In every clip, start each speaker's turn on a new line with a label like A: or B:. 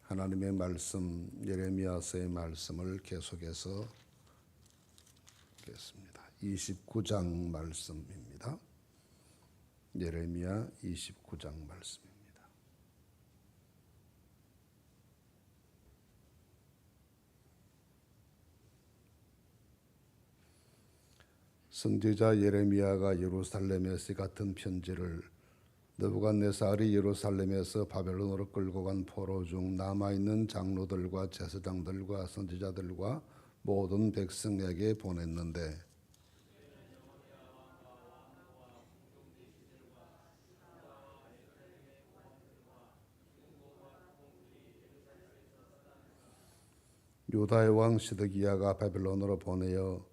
A: 하나님의 말씀, 예레미야서의 말씀을 계속해서 보겠습니다. 29장 말씀입니다. 예레미야 29장 말씀입니다. 선지자 예레미야가 예루살렘에서 같은 편지를 느부갓네살이 예루살렘에서 바벨론으로 끌고 간 포로 중 남아있는 장로들과 제사장들과 선지자들과 모든 백성에게 보냈는데 유다의 왕 시드기야가 바벨론으로 보내어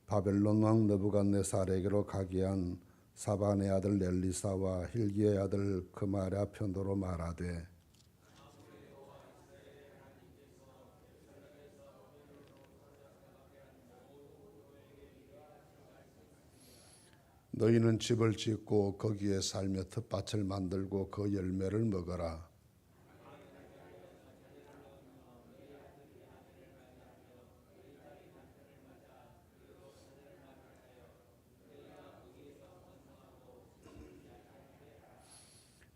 A: 바벨론 왕 느부갓네살에게로 가게 한 사반의 아들 넬리사와 hil기의 아들 그마랴 편도로 말하되 너희는 집을 짓고 거기에 살며 텃밭을 만들고 그 열매를 먹어라.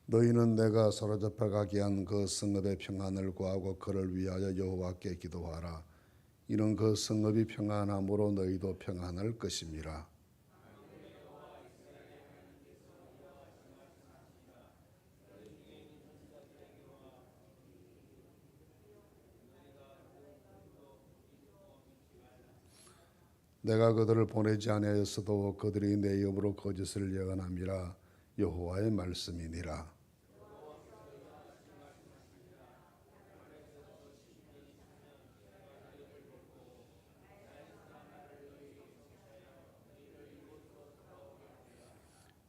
A: 너희는 내가 사로잡혀 가게 한 그 성읍의 평안을 구하고 그를 위하여 여호와께 기도하라. 이는 그 성읍이 평안함으로 너희도 평안할 것임이라. 내가 그들을 보내지 아니하였어도 그들이 내 이름으로 거짓을 예언함이라. 여호와의 말씀이니라.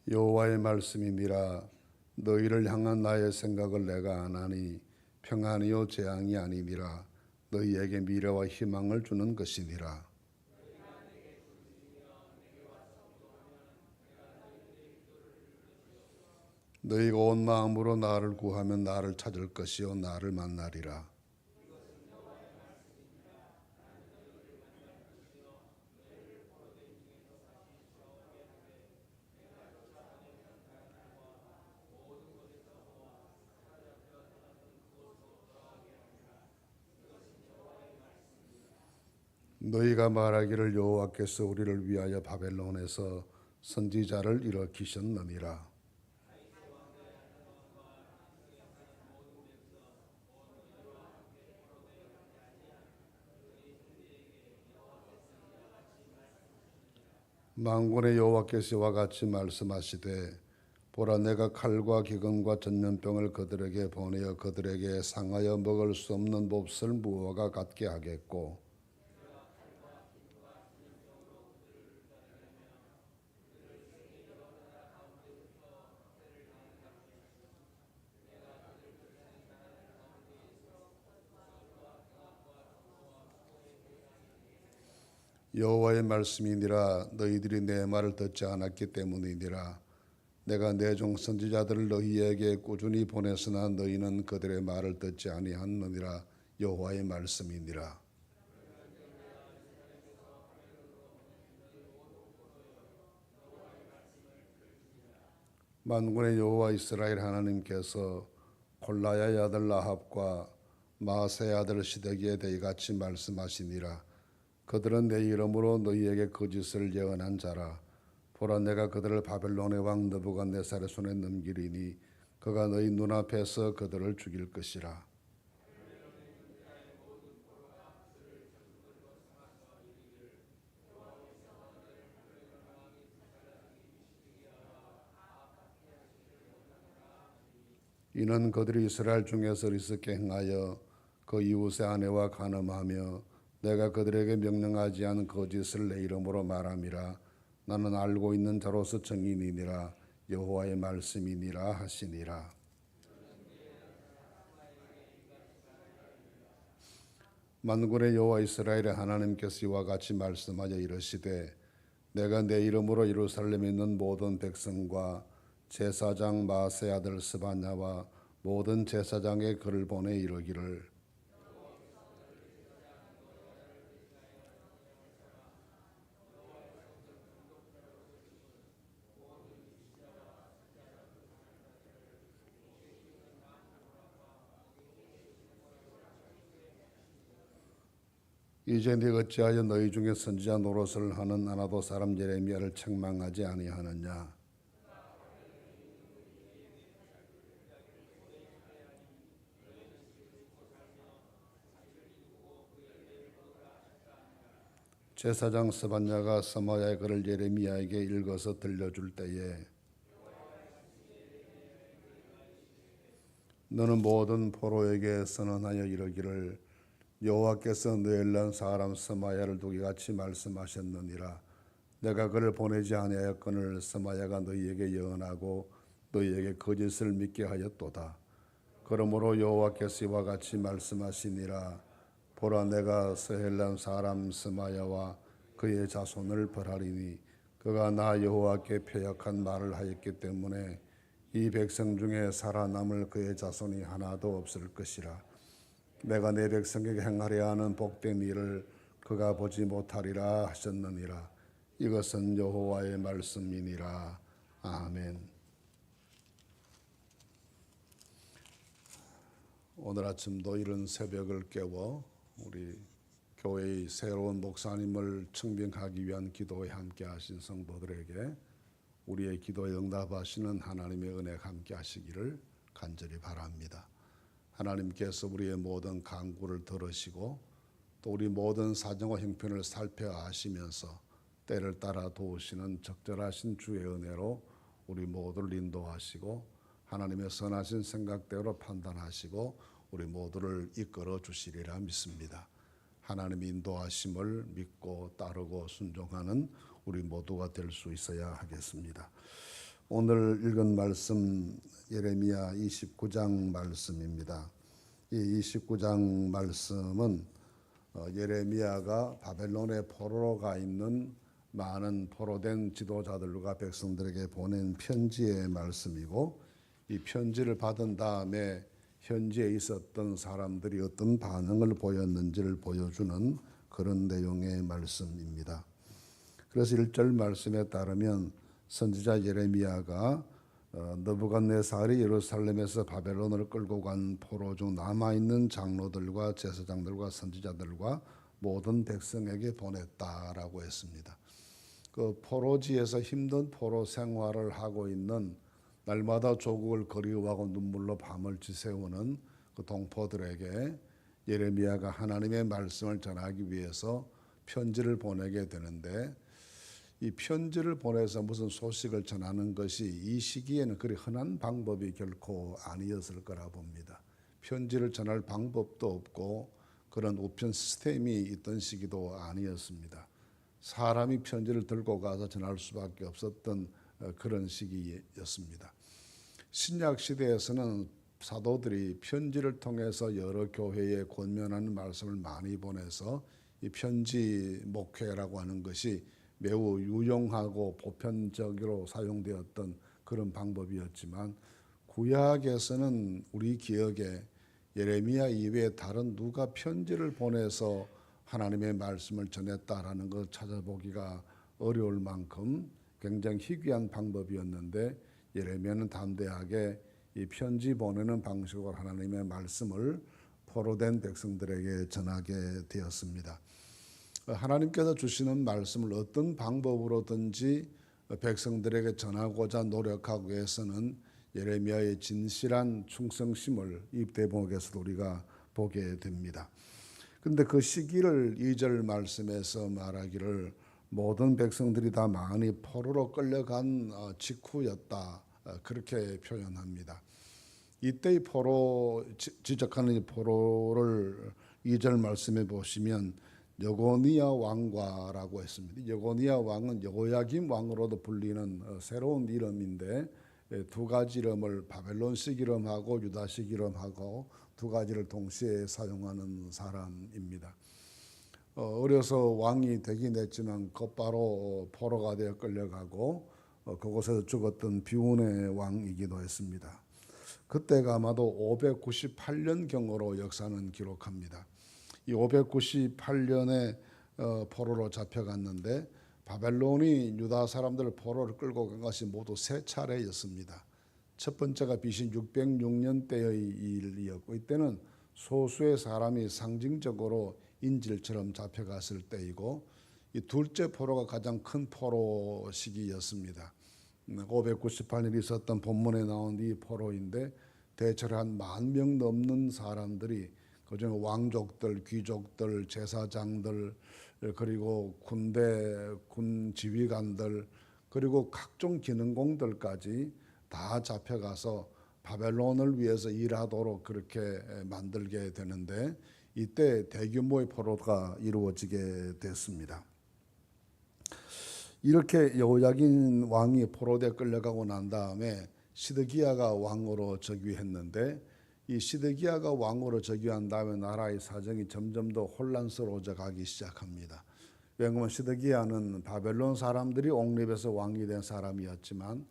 A: 여호와의 말씀이니라. 너희를 향한 나의 생각을 내가 아나니 평안이요 재앙이 아니니라. 너희에게 미래와 희망을 주는 것이니라. 너희가 온 마음으로 나를 구하면 나를 찾을 것이요 나를 만나리라. 너희가 말하기를 여호와께서 우리를 위하여 바벨론에서 선지자를 일으키셨느니라. 만군의 여호와께서 이와 같이 말씀하시되 보라 내가 칼과 기근과 전염병을 그들에게 보내어 그들에게 상하여 먹을 수 없는 몹쓸 무화과 같게 하겠고 여호와의 말씀이니라. 너희들이 내 말을 듣지 않았기 때문이니라. 내가 내 종 선지자들을 너희에게 꾸준히 보냈으나 너희는 그들의 말을 듣지 아니하느니라. 여호와의 말씀이니라. 만군의 여호와 이스라엘 하나님께서 콜라야의 아들 라합과 마아세의 아들 시드기에 대해 같이 말씀하시니라. 그들은 내 이름으로 너희에게 거짓을 예언한 자라. 보라 내가 그들을 바벨론의 왕 느부갓네살의 손에 넘기리니 그가 너희 눈앞에서 그들을 죽일 것이라. 이는 그들이 이스라엘 중에서 리스게 행하여 그 이웃의 아내와 간음하며 내가 그들에게 명령하지 않은 거짓을 내 이름으로 말함이라. 나는 알고 있는 자로서 증인이니라. 여호와의 말씀이니라 하시니라. 만군의 여호와 이스라엘의 하나님께서 이와 같이 말씀하여 이르시되 내가 내 이름으로 예루살렘에 있는 모든 백성과 제사장 마아세 아들 스바냐와 모든 제사장의 글을 보내 이르기를 이제 네가 어찌하여 너희 중에 선지자 노릇을 하는 아나도 사람 예레미야를 책망하지 아니하느냐. 제사장 스반야가 스마야의 글을 예레미야에게 읽어서 들려줄 때에 너는 모든 포로에게 선언하여 이르기를 여호와께서 느엘란 사람 스마야를 두기 같이 말씀하셨느니라. 내가 그를 보내지 아니하였거늘 스마야가 너희에게 예언하고 너희에게 거짓을 믿게 하였도다. 그러므로 여호와께서 이와 같이 말씀하시니라. 보라, 내가 스헬람 사람 스마야와 그의 자손을 벌하리니 그가 나 여호와께 패역한 말을 하였기 때문에 이 백성 중에 살아남을 그의 자손이 하나도 없을 것이라. 내가 내 백성에게 행하려 하는 복된 일을 그가 보지 못하리라 하셨느니라. 이것은 여호와의 말씀이니라. 아멘. 오늘 아침도 이른 새벽을 깨워 우리 교회의 새로운 목사님을 청빙하기 위한 기도에 함께 하신 성도들에게 우리의 기도에 응답하시는 하나님의 은혜가 함께 하시기를 간절히 바랍니다. 하나님께서 우리의 모든 간구를 들으시고 또 우리 모든 사정과 형편을 살펴하시면서 때를 따라 도우시는 적절하신 주의 은혜로 우리 모두를 인도하시고 하나님의 선하신 생각대로 판단하시고 우리 모두를 이끌어 주시리라 믿습니다. 하나님의 인도하심을 믿고 따르고 순종하는 우리 모두가 될 수 있어야 하겠습니다. 오늘 읽은 말씀 예레미야 29장 말씀입니다. 이 29장 말씀은 예레미야가 바벨론의 포로로 가 있는 많은 포로된 지도자들과 백성들에게 보낸 편지의 말씀이고 이 편지를 받은 다음에 현지에 있었던 사람들이 어떤 반응을 보였는지를 보여주는 그런 내용의 말씀입니다. 그래서 1절 말씀에 따르면 선지자 예레미야가 느부갓네살이 예루살렘에서 바벨론을 끌고 간 포로 중 남아있는 장로들과 제사장들과 선지자들과 모든 백성에게 보냈다라고 했습니다. 그 포로지에서 힘든 포로 생활을 하고 있는 날마다 조국을 그리워하고 눈물로 밤을 지새우는 그 동포들에게 예레미야가 하나님의 말씀을 전하기 위해서 편지를 보내게 되는데 이 편지를 보내서 무슨 소식을 전하는 것이 이 시기에는 그리 흔한 방법이 결코 아니었을 거라 봅니다. 편지를 전할 방법도 없고 그런 우편 시스템이 있던 시기도 아니었습니다. 사람이 편지를 들고 가서 전할 수밖에 없었던 그런 시기였습니다. 신약 시대에서는 사도들이 편지를 통해서 여러 교회에 권면하는 말씀을 많이 보내서 이 편지 목회라고 하는 것이 매우 유용하고 보편적으로 사용되었던 그런 방법이었지만 구약에서는 우리 기억에 예레미야 이외에 다른 누가 편지를 보내서 하나님의 말씀을 전했다라는 걸 찾아보기가 어려울 만큼 굉장히 희귀한 방법이었는데 예레미야는 담대하게 이 편지 보내는 방식으로 하나님의 말씀을 포로된 백성들에게 전하게 되었습니다. 하나님께서 주시는 말씀을 어떤 방법으로든지 백성들에게 전하고자 노력하기 위해서는 예레미야의 진실한 충성심을 이 대목에서 우리가 보게 됩니다. 그런데 그 시기를 2절 말씀에서 말하기를 모든 백성들이 다 많이 포로로 끌려간 직후였다 그렇게 표현합니다. 이때의 포로 지적하는 포로를 2절 말씀에 보시면 여고니아 왕과라고 했습니다. 여고니아 왕은 여호야김 왕으로도 불리는 새로운 이름인데 두 가지 이름을 바벨론식 이름하고 유다식 이름하고 두 가지를 동시에 사용하는 사람입니다. 어려서 왕이 되긴 했지만 곧바로 포로가 되어 끌려가고 그곳에서 죽었던 비운의 왕이기도 했습니다. 그때가 아마도 598년경으로 역사는 기록합니다. 이 598년에 포로로 잡혀갔는데 바벨론이 유다 사람들을 포로를 끌고 간 것이 모두 세 차례였습니다. 첫 번째가 BC 606년 때의 일이었고 이때는 소수의 사람이 상징적으로 인질처럼 잡혀갔을 때이고, 이 둘째 포로가 가장 큰 포로 시기였습니다. 598년 있었던 본문에 나온 이 포로인데, 대체로 한 10,000명 넘는 사람들이, 그중에 왕족들, 귀족들, 제사장들, 그리고 군 지휘관들, 그리고 각종 기능공들까지 다 잡혀가서 바벨론을 위해서 일하도록 그렇게 만들게 되는데, 이때 대규모의 포로가 이루어지게 됐습니다. 이렇게 여호야긴 왕이 포로되어 끌려가고 난 다음에 시드기야가 왕으로 즉위했는데, 이 시드기야가 왕으로 즉위한 다음에 나라의 사정이 점점 더 혼란스러워져 가기 시작합니다. 왜냐하면 시드기야는 바벨론 사람들이 옹립해서 왕이 된 사람이었지만,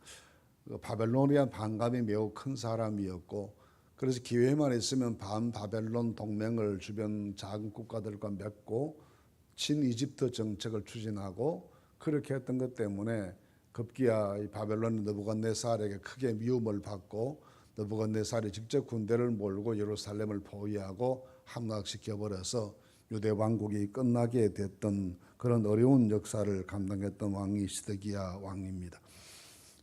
A: 바벨론에 대한 반감이 매우 큰 사람이었고, 그래서 기회만 있으면 반바벨론 동맹을 주변 작은 국가들과 맺고 친이집트 정책을 추진하고, 그렇게 했던 것 때문에 급기야 이 바벨론 느부갓네살에게 크게 미움을 받고, 느부갓네살이 직접 군대를 몰고 예루살렘을 포위하고 함락시켜버려서 유대 왕국이 끝나게 됐던 그런 어려운 역사를 감당했던 왕이 시드기야 왕입니다.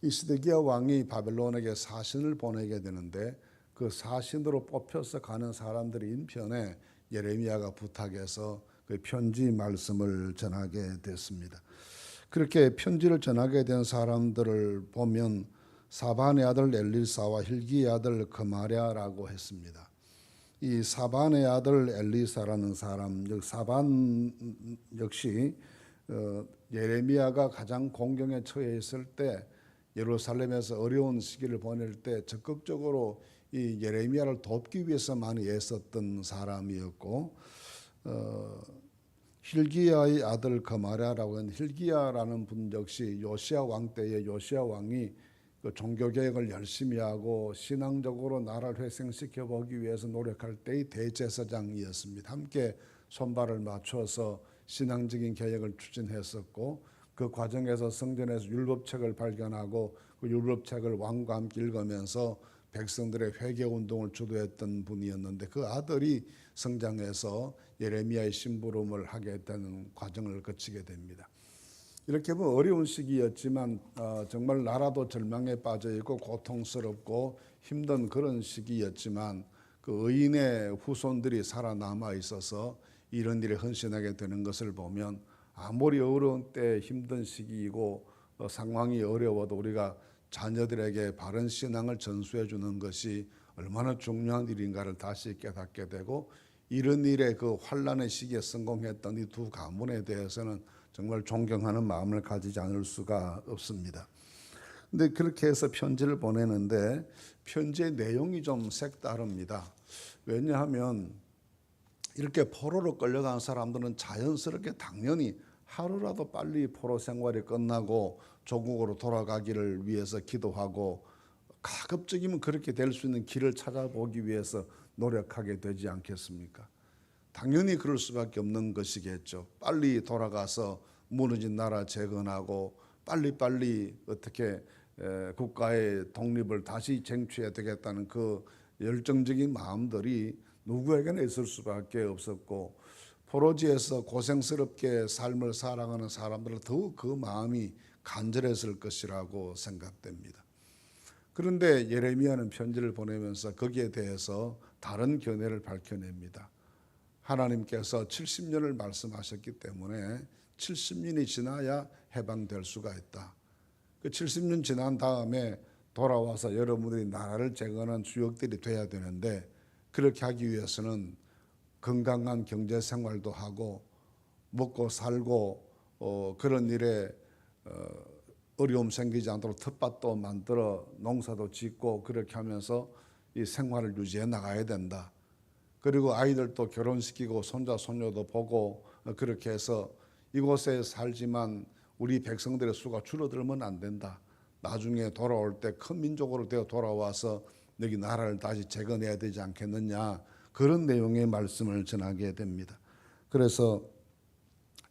A: 이 시드기야 왕이 바벨론에게 사신을 보내게 되는데, 그 사신으로 뽑혀서 가는 사람들의 인편에 예레미야가 부탁해서 그 편지 말씀을 전하게 됐습니다. 그렇게 편지를 전하게 된 사람들을 보면 사반의 아들 엘리사와 힐기의 아들 그마랴라고 했습니다. 이 사반의 아들 엘리사라는 사람, 사반 역시 예레미야가 가장 공경에 처해 있을 때, 예루살렘에서 어려운 시기를 보낼 때 적극적으로 이 예레미야를 돕기 위해서 많이 애썼던 사람이었고, 힐기야의 아들 그마랴라고 하는 힐기야라는 분 역시 요시야 왕 때에 요시야 왕이 그 종교개혁을 열심히 하고 신앙적으로 나라를 회생시켜 보기 위해서 노력할 때의 대제사장이었습니다. 함께 손발을 맞춰서 신앙적인 개혁을 추진했었고, 그 과정에서 성전에서 율법책을 발견하고 그 율법책을 왕과 함께 읽으면서 백성들의 회개운동을 주도했던 분이었는데, 그 아들이 성장해서 예레미야의 심부름을 하게 되는 과정을 거치게 됩니다. 이렇게 보면 어려운 시기였지만 정말 나라도 절망에 빠져 있고 고통스럽고 힘든 그런 시기였지만, 그 의인의 후손들이 살아남아 있어서 이런 일에 헌신하게 되는 것을 보면, 아무리 어려운 때 힘든 시기이고 상황이 어려워도 우리가 자녀들에게 바른 신앙을 전수해 주는 것이 얼마나 중요한 일인가를 다시 깨닫게 되고, 이런 일에 그 환란의 시기에 성공했던 이 두 가문에 대해서는 정말 존경하는 마음을 가지지 않을 수가 없습니다. 근데 그렇게 해서 편지를 보내는데 편지의 내용이 좀 색다릅니다. 왜냐하면 이렇게 포로로 끌려간 사람들은 자연스럽게 당연히 하루라도 빨리 포로 생활이 끝나고 조국으로 돌아가기를 위해서 기도하고, 가급적이면 그렇게 될 수 있는 길을 찾아보기 위해서 노력하게 되지 않겠습니까? 당연히 그럴 수밖에 없는 것이겠죠. 빨리 돌아가서 무너진 나라 재건하고 빨리빨리 어떻게 국가의 독립을 다시 쟁취해야 되겠다는 그 열정적인 마음들이 누구에게나 있을 수밖에 없었고, 포로지에서 고생스럽게 삶을 살아가는 사람들은 더욱 그 마음이 간절했을 것이라고 생각됩니다. 그런데 예레미야는 편지를 보내면서 거기에 대해서 다른 견해를 밝혀냅니다. 하나님께서 70년을 말씀하셨기 때문에 70년이 지나야 해방될 수가 있다. 그 70년 지난 다음에 돌아와서 여러분들이 나라를 재건한 주역들이 돼야 되는데, 그렇게 하기 위해서는 건강한 경제 생활도 하고 먹고 살고 그런 일에 어려움 생기지 않도록 텃밭도 만들어 농사도 짓고 그렇게 하면서 이 생활을 유지해 나가야 된다. 그리고 아이들도 결혼시키고 손자 손녀도 보고 그렇게 해서 이곳에 살지만 우리 백성들의 수가 줄어들면 안 된다. 나중에 돌아올 때 큰 민족으로 되어 돌아와서 여기 나라를 다시 재건해야 되지 않겠느냐, 그런 내용의 말씀을 전하게 됩니다. 그래서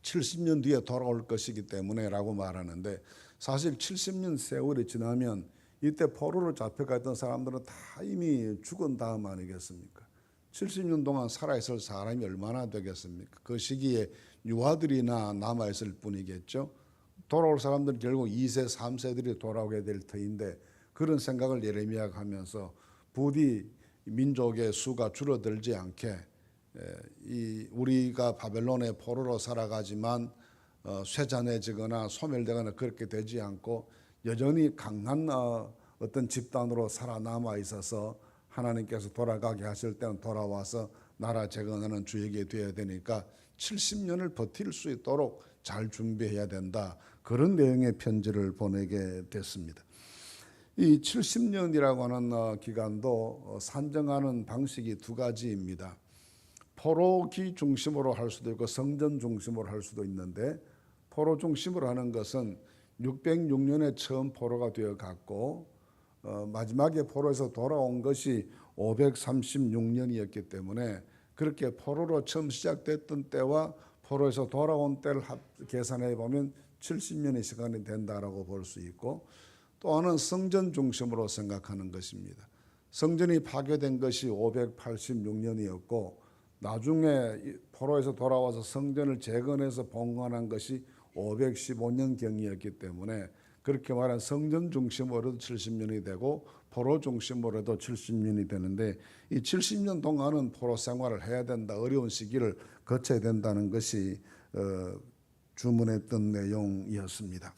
A: 70년 뒤에 돌아올 것이기 때문에 라고 말하는데, 사실 70년 세월이 지나면 이때 포로로 잡혀갔던 사람들은 다 이미 죽은 다음 아니겠습니까? 70년 동안 살아있을 사람이 얼마나 되겠습니까? 그 시기에 유아들이나 남아있을 뿐이겠죠. 돌아올 사람들은 결국 2세, 3세들이 돌아오게 될 터인데 그런 생각을 예레미야가 하면서 부디 민족의 수가 줄어들지 않게 우리가 바벨론의 포로로 살아가지만 쇠잔해지거나 소멸되거나 그렇게 되지 않고 여전히 강한 어떤 집단으로 살아남아 있어서 하나님께서 돌아가게 하실 때는 돌아와서 나라 재건하는 주역이 되어야 되니까 70년을 버틸 수 있도록 잘 준비해야 된다. 그런 내용의 편지를 보내게 됐습니다. 이 70년이라고 하는 기간도 산정하는 방식이 두 가지입니다. 포로기 중심으로 할 수도 있고 성전 중심으로 할 수도 있는데 포로 중심으로 하는 것은 606년에 처음 포로가 되어 갔고 마지막에 포로에서 돌아온 것이 536년이었기 때문에 그렇게 포로로 처음 시작됐던 때와 포로에서 돌아온 때를 계산해 보면 70년의 시간이 된다라고 볼 수 있고 또 하나는 성전 중심으로 생각하는 것입니다. 성전이 파괴된 것이 586년이었고 나중에 포로에서 돌아와서 성전을 재건해서 봉헌한 것이 515년경이었기 때문에 그렇게 말한 성전 중심으로도 70년이 되고 포로 중심으로도 70년이 되는데 이 70년 동안은 포로 생활을 해야 된다. 어려운 시기를 거쳐야 된다는 것이 주문했던 내용이었습니다.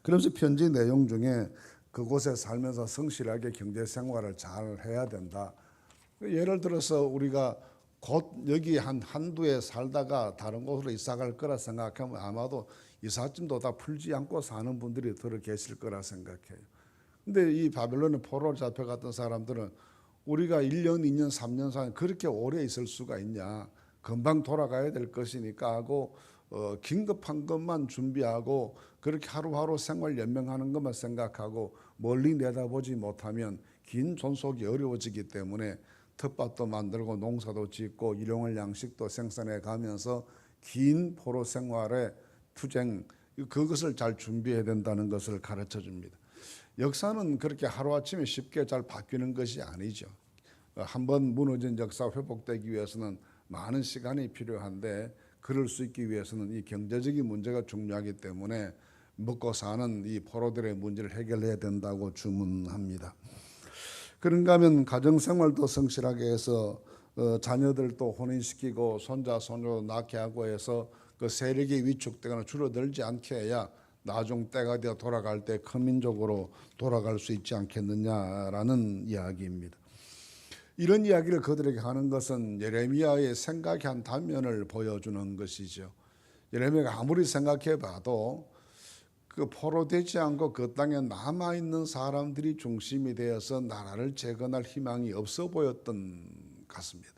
A: 그러면서 편지 내용 중에 그곳에 살면서 성실하게 경제 생활을 잘 해야 된다. 예를 들어서 우리가 곧 여기 한두 해 살다가 다른 곳으로 이사 갈 거라 생각하면 아마도 이삿짐도 다 풀지 않고 사는 분들이 들어 계실 거라 생각해요. 근데 이 바벨론에 포로로 잡혀갔던 사람들은 우리가 1년, 2년, 3년, 4년 그렇게 오래 있을 수가 있냐. 금방 돌아가야 될 것이니까 하고 긴급한 것만 준비하고 그렇게 하루하루 생활 연명하는 것만 생각하고 멀리 내다보지 못하면 긴 존속이 어려워지기 때문에 텃밭도 만들고 농사도 짓고 일용할 양식도 생산해 가면서 긴 포로 생활의 투쟁 그것을 잘 준비해야 된다는 것을 가르쳐 줍니다. 역사는 그렇게 하루아침에 쉽게 잘 바뀌는 것이 아니죠. 한번 무너진 역사 회복되기 위해서는 많은 시간이 필요한데 그럴 수 있기 위해서는 이 경제적인 문제가 중요하기 때문에 먹고 사는 이 포로들의 문제를 해결해야 된다고 주문합니다. 그런가 하면 가정생활도 성실하게 해서 자녀들도 혼인시키고 손자 손녀도 낳게 하고 해서 그 세력이 위축되거나 줄어들지 않게 해야 나중 때가 되어 돌아갈 때 큰 민족으로 돌아갈 수 있지 않겠느냐라는 이야기입니다. 이런 이야기를 그들에게 하는 것은 예레미야의 생각의 한 단면을 보여주는 것이죠. 예레미야가 아무리 생각해 봐도 그 포로되지 않고 그 땅에 남아있는 사람들이 중심이 되어서 나라를 재건할 희망이 없어 보였던 같습니다.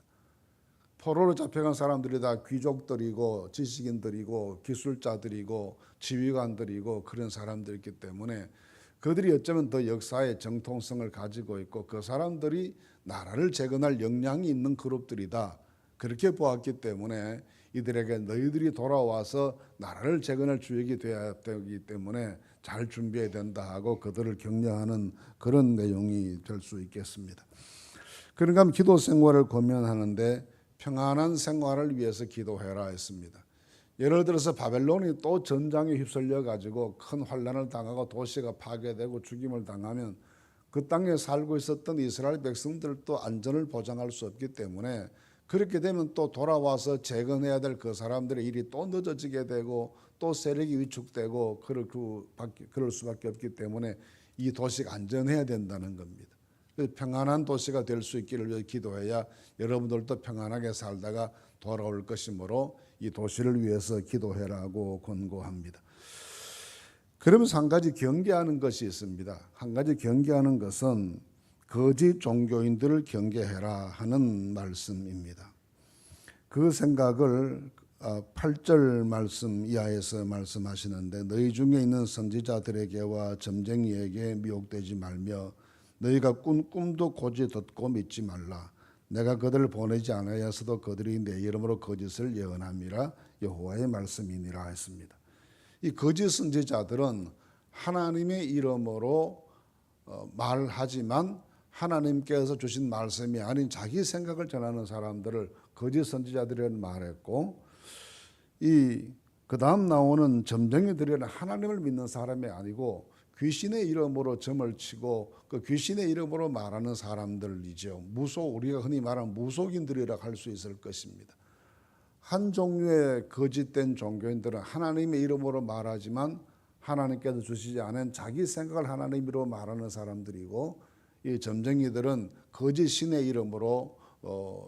A: 포로로 잡혀간 사람들이 다 귀족들이고 지식인들이고 기술자들이고 지휘관들이고 그런 사람들이기 때문에 그들이 어쩌면 더 역사의 정통성을 가지고 있고 그 사람들이 나라를 재건할 역량이 있는 그룹들이다. 그렇게 보았기 때문에 이들에게 너희들이 돌아와서 나라를 재건할 주역이 되어야 되기 때문에 잘 준비해야 된다 하고 그들을 격려하는 그런 내용이 될 수 있겠습니다. 그런가 하면 기도 생활을 고면하는데 평안한 생활을 위해서 기도해라 했습니다. 예를 들어서 바벨론이 또 전장에 휩쓸려 가지고 큰 환난을 당하고 도시가 파괴되고 죽임을 당하면 그 땅에 살고 있었던 이스라엘 백성들도 안전을 보장할 수 없기 때문에 그렇게 되면 또 돌아와서 재건해야 될 그 사람들의 일이 또 늦어지게 되고 또 세력이 위축되고 그럴 수밖에 없기 때문에 이 도시가 안전해야 된다는 겁니다. 평안한 도시가 될 수 있기를 위해 기도해야 여러분들도 평안하게 살다가 돌아올 것이므로 이 도시를 위해서 기도해라고 권고합니다. 그러면서 한 가지 경계하는 것이 있습니다. 한 가지 경계하는 것은 거짓 종교인들을 경계해라 하는 말씀입니다. 그 생각을 8절 말씀 이하에서 말씀하시는데 너희 중에 있는 선지자들에게와 점쟁이에게 미혹되지 말며 너희가 꾼 꿈도 고지 듣고 믿지 말라. 내가 그들을 보내지 않아야서도 그들이 내 이름으로 거짓을 예언함이라 여호와의 말씀이니라 했습니다. 이 거짓 선지자들은 하나님의 이름으로 말하지만 하나님께서 주신 말씀이 아닌 자기 생각을 전하는 사람들을 거짓 선지자들이라는 말했고, 그 다음 나오는 점쟁이들은 하나님을 믿는 사람이 아니고 귀신의 이름으로 점을 치고 그 귀신의 이름으로 말하는 사람들이죠. 우리가 흔히 말하는 무속인들이라 할 수 있을 것입니다. 한 종류의 거짓된 종교인들은 하나님의 이름으로 말하지만 하나님께서 주시지 않은 자기 생각을 하나님으로 말하는 사람들이고, 이 점쟁이들은 거짓 신의 이름으로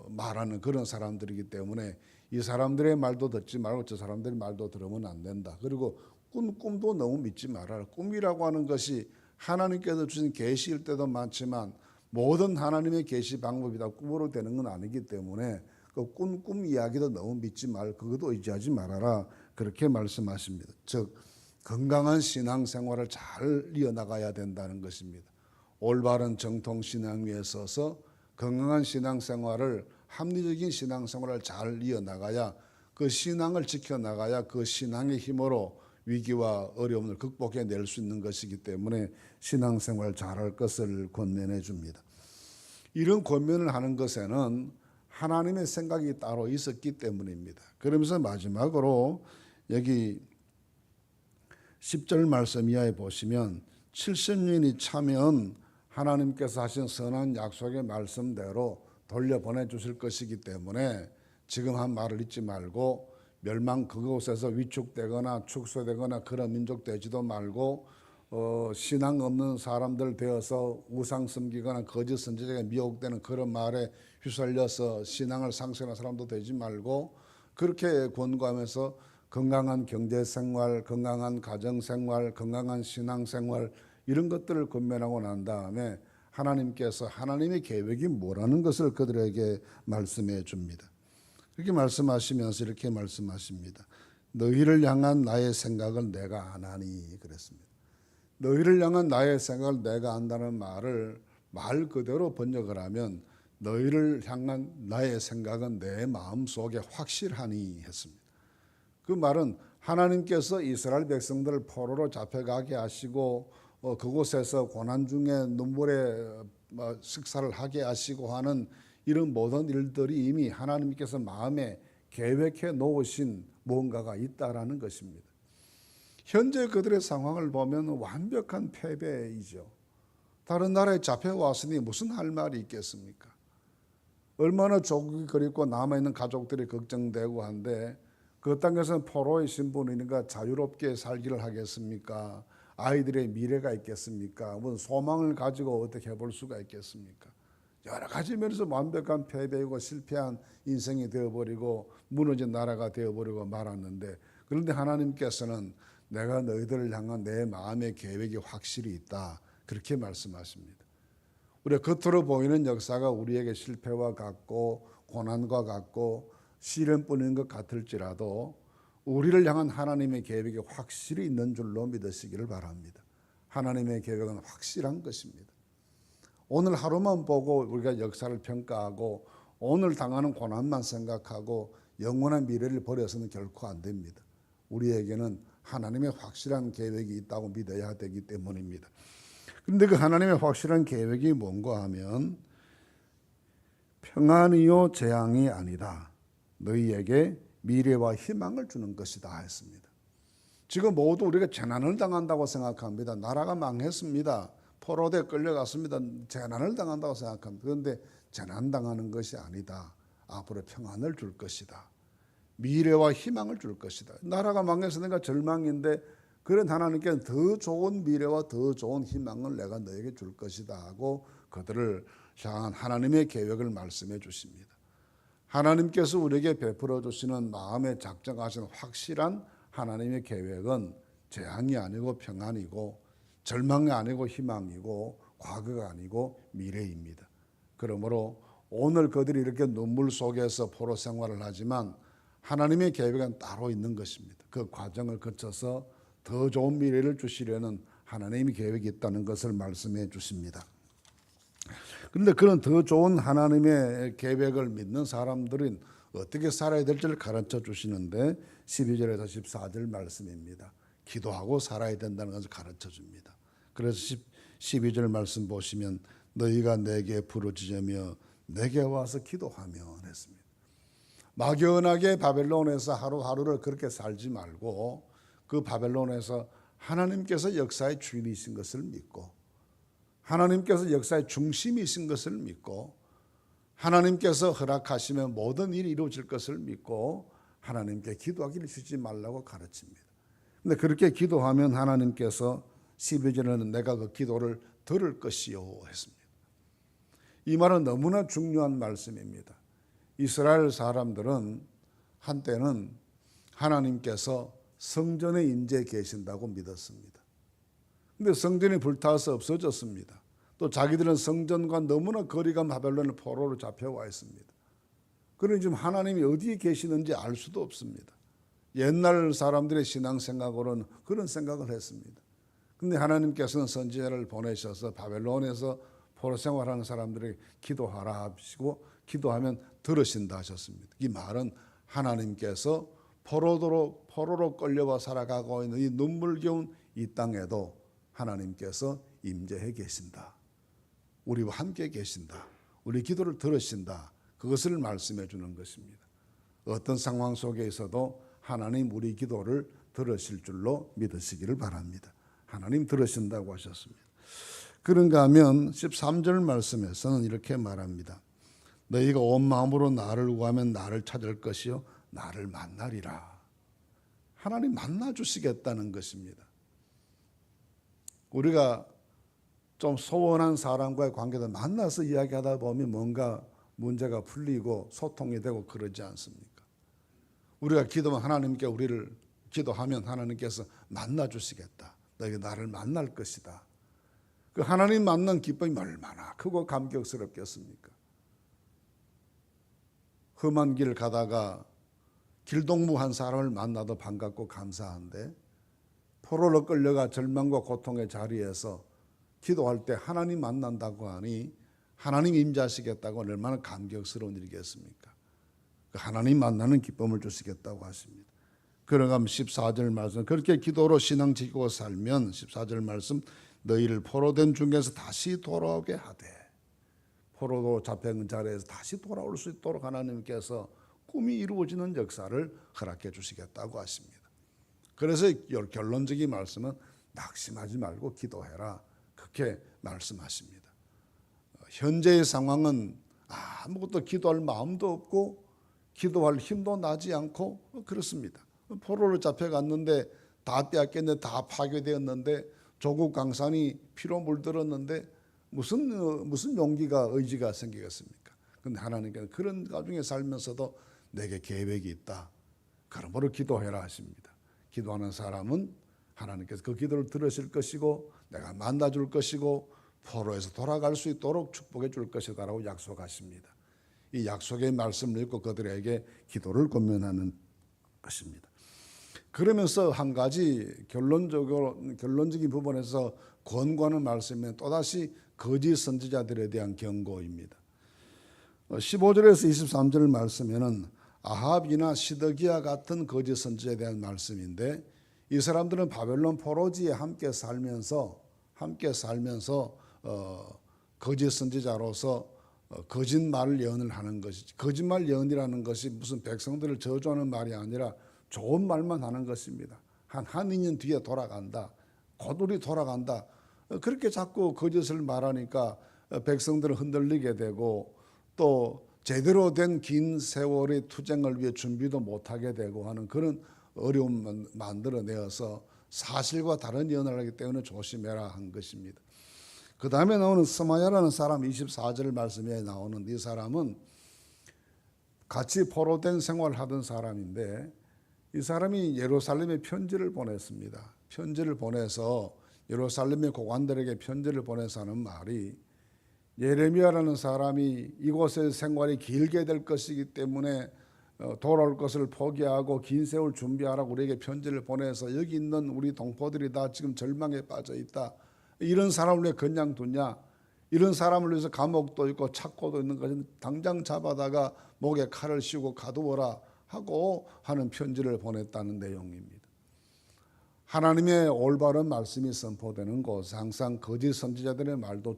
A: 말하는 그런 사람들이기 때문에 이 사람들의 말도 듣지 말고 저 사람들의 말도 들으면 안 된다. 그리고 꿈도 너무 믿지 말아라. 꿈이라고 하는 것이 하나님께서 주신 계시일 때도 많지만 모든 하나님의 계시 방법이 다 꿈으로 되는 건 아니기 때문에 그 꿈 이야기도 너무 믿지 말, 그것도 의지하지 말아라. 그렇게 말씀하십니다. 즉 건강한 신앙생활을 잘 이어나가야 된다는 것입니다. 올바른 정통 신앙 위에 서서 건강한 신앙생활을, 합리적인 신앙생활을 잘 이어나가야, 그 신앙을 지켜나가야 그 신앙의 힘으로 위기와 어려움을 극복해낼 수 있는 것이기 때문에 신앙생활 잘할 것을 권면해 줍니다. 이런 권면을 하는 것에는 하나님의 생각이 따로 있었기 때문입니다. 그러면서 마지막으로 여기 10절 말씀 이하에 보시면 70년이 차면 하나님께서 하신 선한 약속의 말씀대로 돌려보내 주실 것이기 때문에 지금 한 말을 잊지 말고 그곳에서 위축되거나 축소되거나 그런 민족 되지도 말고 신앙 없는 사람들 되어서 우상 섬기거나 거짓 선지자에게 미혹되는 그런 말에 휘말려서 신앙을 상실하는 사람도 되지 말고, 그렇게 권고하면서 건강한 경제생활, 건강한 가정생활, 건강한 신앙생활 이런 것들을 권면하고 난 다음에 하나님께서 하나님의 계획이 뭐라는 것을 그들에게 말씀해 줍니다. 그렇게 말씀하시면서 이렇게 말씀하십니다. 너희를 향한 나의 생각을 내가 아나니 그랬습니다. 너희를 향한 나의 생각을 내가 안다는 말을 말 그대로 번역을 하면 너희를 향한 나의 생각은 내 마음속에 확실하니 했습니다. 그 말은 하나님께서 이스라엘 백성들을 포로로 잡혀가게 하시고 그곳에서 고난 중에 눈물의 식사를 하게 하시고 하는 이런 모든 일들이 이미 하나님께서 마음에 계획해 놓으신 무언가가 있다라는 것입니다. 현재 그들의 상황을 보면 완벽한 패배이죠. 다른 나라에 잡혀왔으니 무슨 할 말이 있겠습니까? 얼마나 조국이 그립고 남아있는 가족들이 걱정되고 한데 그 땅에서는 포로의 신분이니까 자유롭게 살기를 하겠습니까? 아이들의 미래가 있겠습니까? 무슨 소망을 가지고 어떻게 해볼 수가 있겠습니까? 여러 가지 면에서 완벽한 패배이고 실패한 인생이 되어버리고 무너진 나라가 되어버리고 말았는데, 그런데 하나님께서는 내가 너희들을 향한 내 마음의 계획이 확실히 있다 그렇게 말씀하십니다. 우리가 겉으로 보이는 역사가 우리에게 실패와 같고 고난과 같고 시련뿐인 것 같을지라도 우리를 향한 하나님의 계획이 확실히 있는 줄로 믿으시기를 바랍니다. 하나님의 계획은 확실한 것입니다. 오늘 하루만 보고 우리가 역사를 평가하고 오늘 당하는 고난만 생각하고 영원한 미래를 버려서는 결코 안 됩니다. 우리에게는 하나님의 확실한 계획이 있다고 믿어야 되기 때문입니다. 그런데 그 하나님의 확실한 계획이 뭔가 하면 평안이요 재앙이 아니다. 너희에게 미래와 희망을 주는 것이다 했습니다. 지금 모두 우리가 재난을 당한다고 생각합니다. 나라가 망했습니다. 포로대에 끌려갔습니다. 재난을 당한다고 생각합니다. 그런데 재난 당하는 것이 아니다. 앞으로 평안을 줄 것이다. 미래와 희망을 줄 것이다. 나라가 망했으니까 절망인데 그런 하나님께는 더 좋은 미래와 더 좋은 희망을 내가 너에게 줄 것이다 하고 그들을 향한 하나님의 계획을 말씀해 주십니다. 하나님께서 우리에게 베풀어 주시는 마음에 작정하신 확실한 하나님의 계획은 재앙이 아니고 평안이고 절망이 아니고 희망이고 과거가 아니고 미래입니다. 그러므로 오늘 그들이 이렇게 눈물 속에서 포로 생활을 하지만 하나님의 계획은 따로 있는 것입니다. 그 과정을 거쳐서 더 좋은 미래를 주시려는 하나님의 계획이 있다는 것을 말씀해 주십니다. 그런데 그런 더 좋은 하나님의 계획을 믿는 사람들은 어떻게 살아야 될지를 가르쳐 주시는데 12절에서 14절 말씀입니다. 기도하고 살아야 된다는 것을 가르쳐 줍니다. 그래서 12절 말씀 보시면 너희가 내게 부르짖으며 내게 와서 기도하면 했습니다. 막연하게 바벨론에서 하루하루를 그렇게 살지 말고 그 바벨론에서 하나님께서 역사의 주인이신 것을 믿고 하나님께서 역사의 중심이신 것을 믿고 하나님께서 허락하시면 모든 일이 이루어질 것을 믿고 하나님께 기도하기를 쉬지 말라고 가르칩니다. 근데 그렇게 기도하면 하나님께서 12절에는 내가 그 기도를 들을 것이요 했습니다. 이 말은 너무나 중요한 말씀입니다. 이스라엘 사람들은 한때는 하나님께서 성전에 임재 계신다고 믿었습니다. 근데 성전이 불타서 없어졌습니다. 또 자기들은 성전과 너무나 거리가 바벨론의 포로로 잡혀와 있습니다. 그러니 지금 하나님이 어디에 계시는지 알 수도 없습니다. 옛날 사람들의 신앙 생각으로는 그런 생각을 했습니다. 근데 하나님께서는 선지자를 보내셔서 바벨론에서 포로 생활하는 사람들에게 기도하라 하시고 기도하면 들으신다 하셨습니다. 이 말은 하나님께서 포로로 끌려와 살아가고 있는 이 눈물겨운 이 땅에도 하나님께서 임재해 계신다. 우리와 함께 계신다. 우리 기도를 들으신다. 그것을 말씀해 주는 것입니다. 어떤 상황 속에 있어도 하나님 우리 기도를 들으실 줄로 믿으시기를 바랍니다. 하나님 들으신다고 하셨습니다. 그런가 하면 13절 말씀에서는 이렇게 말합니다. 너희가 온 마음으로 나를 구하면 나를 찾을 것이요 나를 만나리라. 하나님 만나 주시겠다는 것입니다. 우리가 좀 소원한 사람과의 관계도 만나서 이야기하다 보면 뭔가 문제가 풀리고 소통이 되고 그러지 않습니까? 우리가 기도하면 하나님께 우리를 기도하면 하나님께서 만나 주시겠다. 너희가 나를 만날 것이다. 그 하나님 만난 기쁨이 얼마나 크고 감격스럽겠습니까? 험한 길 가다가 길동무한 사람을 만나도 반갑고 감사한데 포로로 끌려가 절망과 고통의 자리에서 기도할 때 하나님 만난다고 하니 하나님 임재하시겠다고 얼마나 감격스러운 일이겠습니까? 하나님 만나는 기쁨을 주시겠다고 하십니다. 그러가 14절 말씀 그렇게 기도로 신앙 지키고 살면 14절 말씀 너희를 포로된 중에서 다시 돌아오게 하되 포로로 잡혀있는 자리에서 다시 돌아올 수 있도록 하나님께서 꿈이 이루어지는 역사를 허락해 주시겠다고 하십니다. 그래서 결론적인 말씀은 낙심하지 말고 기도해라. 그렇게 말씀하십니다. 현재의 상황은 아무것도 기도할 마음도 없고 기도할 힘도 나지 않고 그렇습니다. 포로로 잡혀갔는데 다 빼앗겼는데 다 파괴되었는데 조국 강산이 피로 물들었는데 무슨 용기가 의지가 생기겠습니까? 그런데 하나님께는 그런 가중에 살면서도 내게 계획이 있다. 그러므로 기도해라 하십니다. 기도하는 사람은 하나님께서 그 기도를 들으실 것이고 내가 만나줄 것이고 포로에서 돌아갈 수 있도록 축복해 줄 것이다라고 약속하십니다. 이 약속의 말씀을 읽고 그들에게 기도를 권면하는 것입니다. 그러면서 한 가지 결론적인 부분에서 권고하는 말씀은 또다시 거짓 선지자들에 대한 경고입니다. 15절에서 23절 말씀에는 아합이나 시드기야 같은 거짓 선지자에 대한 말씀인데 이 사람들은 바벨론 포로지에 함께 살면서 거짓 선지자로서 거짓말 예언을 하는 것이 거짓말 예언이라는 것이 무슨 백성들을 저주하는 말이 아니라 좋은 말만 하는 것입니다. 한 2년 뒤에 돌아간다. 곧 우리 돌아간다. 그렇게 자꾸 거짓을 말하니까 백성들은 흔들리게 되고 또 제대로 된 긴 세월의 투쟁을 위해 준비도 못하게 되고 하는 그런 어려움을 만들어내어서 사실과 다른 예언을 하기 때문에 조심해라 한 것입니다. 그 다음에 나오는 스마야라는 사람 24절 말씀에 나오는 이 사람은 같이 포로된 생활을 하던 사람인데 이 사람이 예루살렘에 편지를 보냈습니다. 편지를 보내서 예루살렘의 고관들에게 편지를 보내서 하는 말이 예레미야라는 사람이 이곳의 생활이 길게 될 것이기 때문에 돌아올 것을 포기하고 긴 세월 준비하라고 우리에게 편지를 보내서 여기 있는 우리 동포들이 다 지금 절망에 빠져 있다. 이런 사람을 왜 그냥 두냐? 이런 사람을 위해서 감옥도 있고 착고도 있는 것은 당장 잡아다가 목에 칼을 씌우고 가두어라 하고 하는 편지를 보냈다는 내용입니다. 하나님의 올바른 말씀이 선포되는 곳, 항상 거짓 선지자들의 말도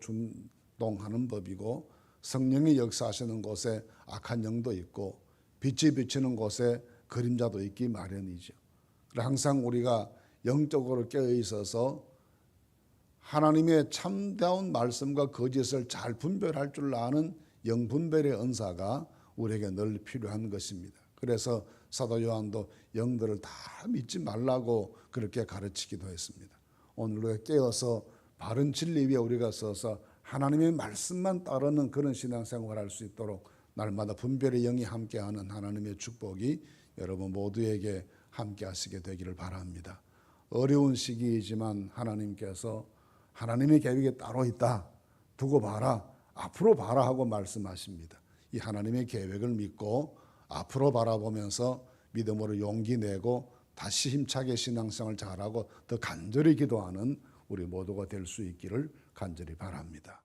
A: 활동하는 법이고, 성령이 역사하시는 곳에 악한 영도 있고 빛이 비치는 곳에 그림자도 있기 마련이죠. 항상 우리가 영적으로 깨어 있어서 하나님의 참다운 말씀과 거짓을 잘 분별할 줄 아는 영분별의 은사가 우리에게 늘 필요한 것입니다. 그래서 사도 요한도 영들을 다 믿지 말라고 그렇게 가르치기도 했습니다. 오늘 우리가 깨어서 바른 진리 위에 우리가 서서 하나님의 말씀만 따르는 그런 신앙생활을 할 수 있도록 날마다 분별의 영이 함께하는 하나님의 축복이 여러분 모두에게 함께하시게 되기를 바랍니다. 어려운 시기이지만 하나님께서 하나님의 계획이 따로 있다, 두고 봐라, 앞으로 봐라 하고 말씀하십니다. 이 하나님의 계획을 믿고 앞으로 바라보면서 믿음으로 용기 내고 다시 힘차게 신앙생활을 잘하고 더 간절히 기도하는 우리 모두가 될 수 있기를 간절히 바랍니다.